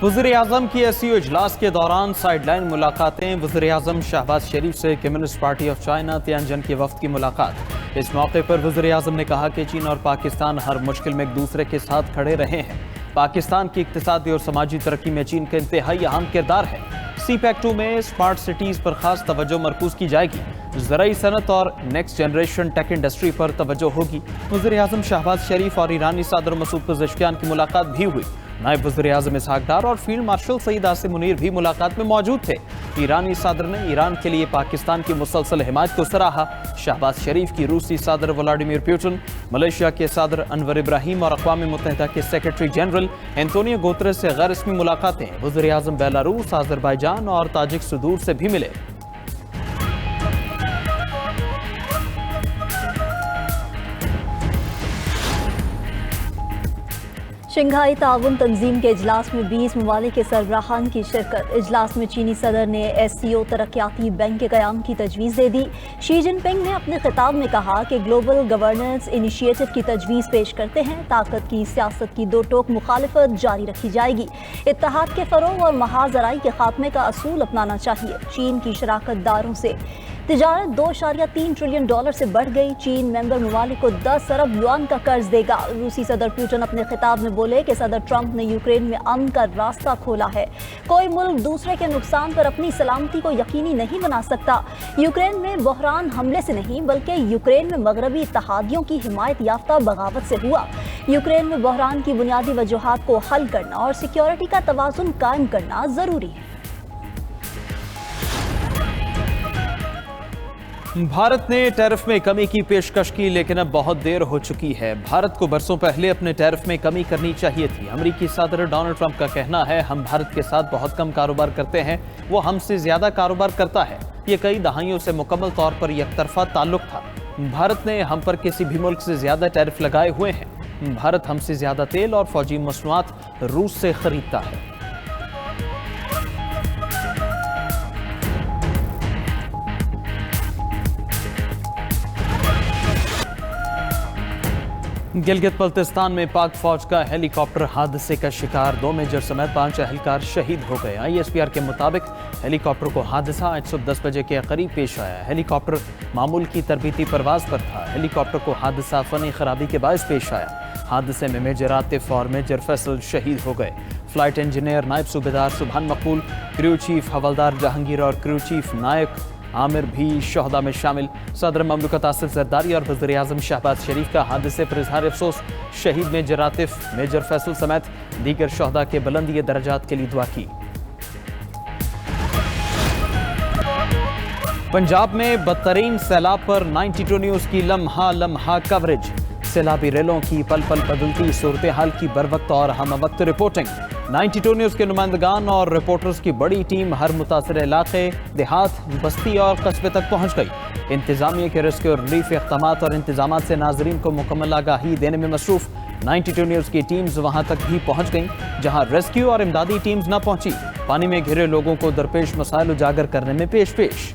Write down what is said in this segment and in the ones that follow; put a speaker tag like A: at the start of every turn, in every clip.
A: वज़ीर-ए-आज़म की एससीओ इजलास के दौरान साइडलाइन मुलाकातें। वज़ीर-ए-आज़म शहबाज शरीफ से कम्युनिस्ट पार्टी ऑफ चाइना तियानजन के वफ्द की मुलाकात। इस मौके पर वज़ीर-ए-आज़म ने कहा कि चीन और पाकिस्तान हर मुश्किल में एक दूसरे के साथ खड़े रहे हैं। पाकिस्तान की इक्तिसादी और समाजी तरक्की में चीन का इंतहाई अहम किरदार है। CPEC-2 में स्मार्ट सिटीज़ पर खास तवज्जो मरकूज की जाएगी। ज़राई सनत और नेक्स्ट जनरेशन टेक इंडस्ट्री पर तवज्जो होगी। वज़ीर-ए-आज़म शहबाज शरीफ और ईरानी सदर मसूद पज़ेश्कियान की मुलाकात भी हुई। नायब वज़ीर-ए-आज़म इसहाक डार और फील्ड मार्शल सईद आसिम मुनीर भी मुलाकात में मौजूद थे। ईरानी सदर ने ईरान के लिए पाकिस्तान की मुसलसल हिमायत को सराहा। शहबाज शरीफ की रूसी सदर व्लादिमीर पुतिन, मलेशिया के सदर अनवर इब्राहिम और अक़वाम मुत्तहिदा के सेक्रेटरी जनरल एंटोनियो गुतरेस से गैर रस्मी मुलाकातें। वज़ीर-ए-आज़म बेलारूस, आज़रबाईजान और ताजिक सुदूर से भी मिले।
B: शंघाई ताउन तंजीम के इजलास में 20 ममालिक के सरबराहान की शिरकत। इजलास में चीनी सदर ने SCO तरक्याती बैंक के क़याम की तजवीज़ दे दी। शी जिनपिंग ने अपने खिताब में कहा कि ग्लोबल गवर्नेंस इनिशिएटिव की तजवीज़ पेश करते हैं। ताकत की सियासत की दो टोक मुखालिफत जारी रखी जाएगी। इत्तेहाद के फ़रोग़ और महाजराई के खात्मे का असूल अपनाना चाहिए। चीन की शराकत दारों से तिजारत $2.3 ट्रिलियन से बढ़ गई। चीन मेंबर ममालिक को 10 अरब युआन का कर्ज देगा। रूसी सदर पुतिन अपने खिताब में बोले कि सदर ट्रंप ने यूक्रेन में अमन का रास्ता खोला है। कोई मुल्क दूसरे के नुकसान पर अपनी सलामती को यकीनी नहीं बना सकता। यूक्रेन में बहरान हमले से नहीं बल्कि यूक्रेन में मगरबी इत्तेहादियों की हिमायत याफ्ता बगावत से हुआ। यूक्रेन में बहरान की बुनियादी वजूहात को हल करना और सिक्योरिटी का तवाज़ुन कायम करना जरूरी है।
A: भारत ने टैरिफ में कमी की पेशकश की, लेकिन अब बहुत देर हो चुकी है। भारत को बरसों पहले अपने टैरिफ में कमी करनी चाहिए थी। अमेरिकी सदर डोनाल्ड ट्रंप का कहना है, हम भारत के साथ बहुत कम कारोबार करते हैं, वो हमसे ज्यादा कारोबार करता है। ये कई दहाइयों से मुकम्मल तौर पर एकतरफा ताल्लुक था। भारत ने हम पर किसी भी मुल्क से ज्यादा टैरिफ लगाए हुए हैं। भारत हमसे ज्यादा तेल और फौजी मसनूआत रूस से खरीदता है। गिलगित बल्तिस्तान में पाक फौज का हेलीकॉप्टर हादसे का शिकार। 2 मेजर समेत 5 एहलकार शहीद हो गए। ISPR के मुताबिक हेलीकॉप्टर को हादसा आज सुबह 10 बजे के करीब पेश आया। हेलीकॉप्टर मामूल की तरबीती परवाज पर था। हेलीकॉप्टर को हादसा फनी खराबी के बायस पेश आया। हादसे में मेजर आतिफ और मेजर फैसल शहीद हो गए। फ्लाइट इंजीनियर नायब सूबेदार सुभान मकबूल, क्रू चीफ हवलदार जहांगीर और क्रू चीफ नायक आमिर भी शहदा में शामिल। सदर ममलकत आसिफ जरदारी और वज़ीर-ए-आज़म शहबाज शरीफ का हादसे पर इजहार अफसोस। शहीद मेजर आतिफ, मेजर फैसल समेत दीगर शहदा के बुलंदी दर्जात के लिए दुआ की। पंजाब में बदतरीन सैलाब पर 92 न्यूज़ की लम्हा लम्हा कवरेज। सैलाबी रेलों की पल पल बदलती सूरत हाल की बर वक्त और हम वक्त रिपोर्टिंग। 92 न्यूज़ के नुमाइंदगान और रिपोर्टर्स की बड़ी टीम हर मुतासर इलाके, देहात, बस्ती और कस्बे तक पहुँच गई। इंतजामिया के रेस्क्यू और रिलीफ इक़दामात और इंतजामात से नाजरीन को मुकम्मल आगाही देने में मसरूफ। 92 न्यूज़ की टीम्स वहाँ तक भी पहुँच गईं जहाँ रेस्क्यू और इमदादी टीम्स न पहुँची। पानी में घिरे लोगों को दरपेश मसाइल उजागर करने में पेश।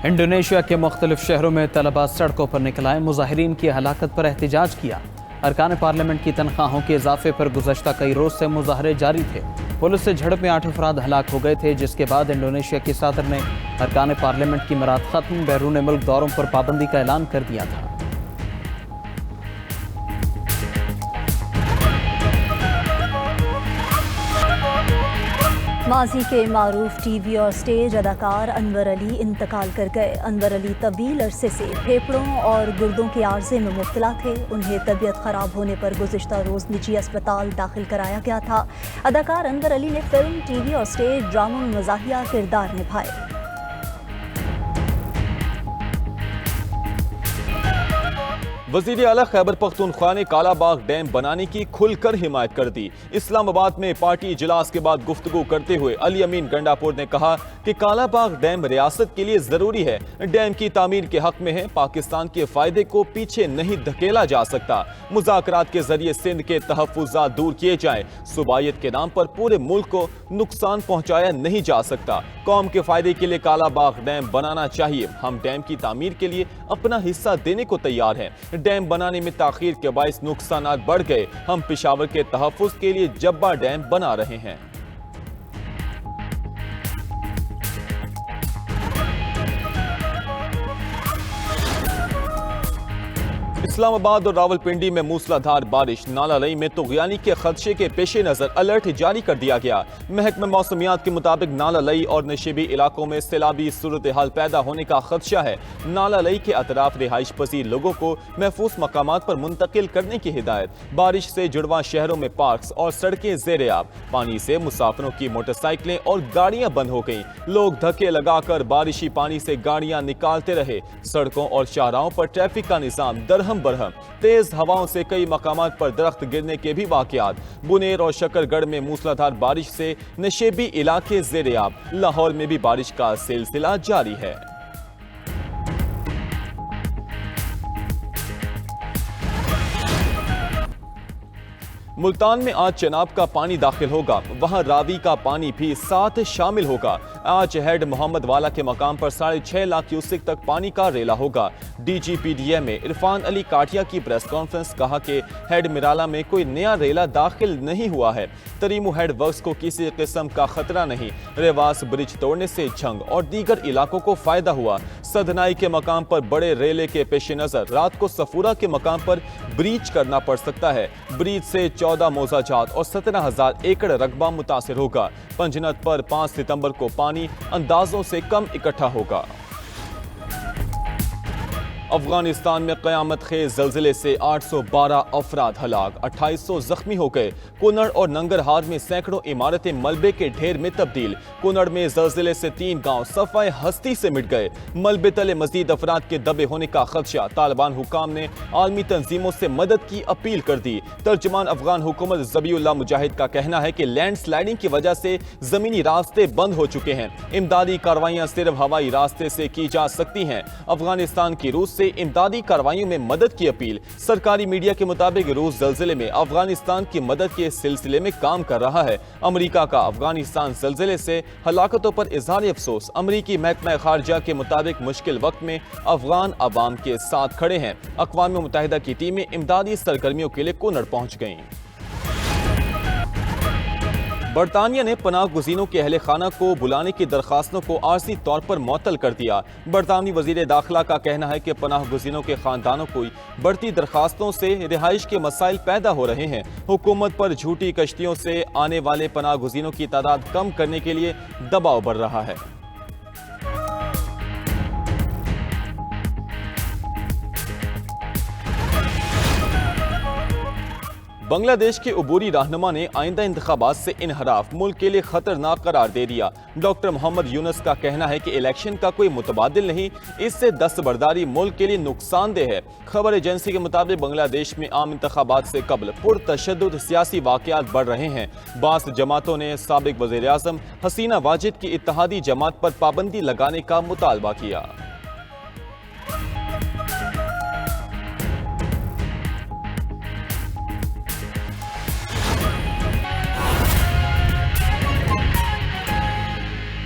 A: इंडोनेशिया के मुख्तलिफ शहरों में तलबा सड़कों पर निकल आए। मुजाहिरीन की हलाकत पर एहतजाज किया। अरकान पार्लियामेंट की तनख्वाहों के इजाफे पर गुज़श्ता कई रोज से मुजाहरे जारी थे। पुलिस से झड़प में 8 अफराद हलाक हो गए थे, जिसके बाद इंडोनेशिया की सदर ने अरकान पार्लियामेंट की मराद खत्म, बैरून मुल्क दौरों पर पाबंदी का ऐलान कर दिया था।
B: माजी के मारूफ TV और स्टेज अदाकार अनवर अली इंतकाल कर गए। अनवर अली तवील अरसे से फेफड़ों और गुर्दों के आर्जे में मुब्तला थे। उन्हें तबीयत खराब होने पर गुज़िश्ता रोज़ निजी अस्पताल दाखिल कराया गया था। अदाकार अनवर अली ने फिल्म, TV और स्टेज ड्रामों में मज़ाहिया किरदार निभाए।
C: वजीर आला खैबर पख्तूनख्वा ने कालाबाग डैम बनाने की खुलकर हिमायत कर दी। इस्लामाबाद में पार्टी इजलास के बाद गुफ्तगू करते हुए अली अमीन गंडापुर ने कहा कि कालाबाग डैम रियासत के लिए जरूरी है, डैम की तामीर के हक में है, पाकिस्तान के फायदे को पीछे नहीं धकेला जा सकता। मुज़ाकरात के जरिए सिंध के तहफ़्फ़ुज़ात दूर किए जाएं, सूबायत के नाम पर पूरे मुल्क को नुकसान पहुंचाया नहीं जा सकता। कौम के फायदे के लिए कालाबाग डैम बनाना चाहिए। हम डैम की तामीर के लिए अपना हिस्सा देने को तैयार हैं। डैम बनाने में ताखीर के बाइस नुकसानात बढ़ गए। हम पेशावर के तहफ़्फ़ुज़ के लिए जब्बा डैम बना रहे हैं। इस्लामाबाद और रावलपिंडी में मूसलाधार बारिश, नालालई में तुग़यानी के खदशे के पेश नज़र अलर्ट जारी कर दिया गया। महकमा मौसमियात के मुताबिक नालालई और नशीबी इलाकों में सैलाबी सूरत हाल पैदा होने का खदशा है। नालालई के अतराफ रिहाइश पजीर लोगों को महफूज मकामात पर मुंतकिल करने की हिदायत। बारिश से जुड़वा शहरों में पार्क्स और सड़कें ज़ेरे आब। पानी से मुसाफिरों की मोटरसाइकिलें और गाड़ियां बंद हो गईं। लोग धक्के लगाकर बारिशी पानी से गाड़ियां निकालते रहे। सड़कों और शाहराहों पर ट्रैफिक का निज़ाम दरहम बरहम। तेज हवाओं से कई मकामात पर दरख्त गिरने के भी वाकयात। बुनेर और शकरगढ़ में मूसलाधार बारिश से नशेबी इलाके ज़ेरे आब। लाहौर में भी बारिश का सिलसिला जारी है। मुल्तान में आज चनाब का पानी दाखिल होगा, वहां रावी का पानी भी साथ शामिल होगा। आज हेड मोहम्मद वाला के मकाम पर 6.5 लाख क्यूसेक तक पानी का रेला होगा। DGPDA में इरफान अली काटिया की प्रेस कॉन्फ्रेंस, कहा कि हेड मिराला में कोई नया रेला दाखिल नहीं हुआ है। तरीमू हेड वर्क्स को किसी किस्म का खतरा नहीं। रेवास ब्रिज तोड़ने से झंग और दीगर इलाकों को फायदा हुआ। सदनाई के मकाम पर बड़े रेले के पेश नजर रात को सफूरा के मकाम पर ब्रीच करना पड़ सकता है। ब्रीच से 14 मौजाजात और 17,000 एकड़ रकबा मुतासिर होगा। पंजनत पर 5 सितंबर को पानी अंदाजों से कम इकट्ठा होगा। अफगानिस्तान में क़यामत खेज़ ज़लज़ले से 812 अफराद हलाक, 2800 जख्मी हो गए। कुनड़ और नंगरहार में सैकड़ों इमारतें मलबे के ढेर में तब्दील। कुनड़ में ज़लज़ले से 3 गांव सफ़ाए हस्ती से मिट गए। मलबे तले मजीद अफराद के दबे होने का खदशा। तालिबान हुकाम ने आलमी तंजीमों से मदद की अपील कर दी। तर्जुमान अफगान हुकूमत ज़बीउल्लाह मुजाहिद का कहना है कि लैंड स्लाइडिंग की वजह से ज़मीनी रास्ते बंद हो चुके हैं। इमदादी कार्रवाइयाँ सिर्फ हवाई रास्ते से की जा सकती हैं। अफगानिस्तान की रूस से इमदादी कार्रवाइयों में मदद की अपील। सरकारी मीडिया के मुताबिक रूस ज़लज़ले में अफगानिस्तान की मदद के सिलसिले में काम कर रहा है। अमेरिका का अफगानिस्तान ज़लज़ले से हलाकतों पर इज़हार अफसोस। अमेरिकी महकमा खारजा के मुताबिक मुश्किल वक्त में अफगान अवाम के साथ खड़े हैं। अक़वाम मुत्तहिदा की टीमें इमदादी सरगर्मियों के लिए कुनड़ पहुंच गईं। बरतानिया ने पनाह गुज़ीनों के अहले खाना को बुलाने की दरखास्तों को आर्जी तौर पर मुअत्तल कर दिया। बरतानवी वज़ीर दाखिला का कहना है कि पनाह गुज़ीनों के ख़ानदानों को बढ़ती दरखास्तों से रिहाइश के मसाइल पैदा हो रहे हैं। हुकूमत पर झूठी कश्तियों से आने वाले पनाह गुज़ीनों की तादाद कम करने के लिए दबाव बढ़ रहा है। बांग्लादेश के अबूरी रहनुमा ने आइंदा इंतखाबात से इनहराफ मुल्क के लिए खतरनाक करार दे दिया। डॉक्टर मोहम्मद यूनुस का कहना है कि इलेक्शन का कोई मुतबादिल नहीं, इससे दस्तबरदारी मुल्क के लिए नुकसानदेह है। खबर एजेंसी के मुताबिक बांग्लादेश में आम इंतखाबात से कबल पुरतशद्दुद सियासी वाक़यात बढ़ रहे हैं। बास जमातों ने साबिक वज़ीर आज़म हसीना वाजिद की इत्तेहादी जमात पर पाबंदी लगाने का मुतालबा किया।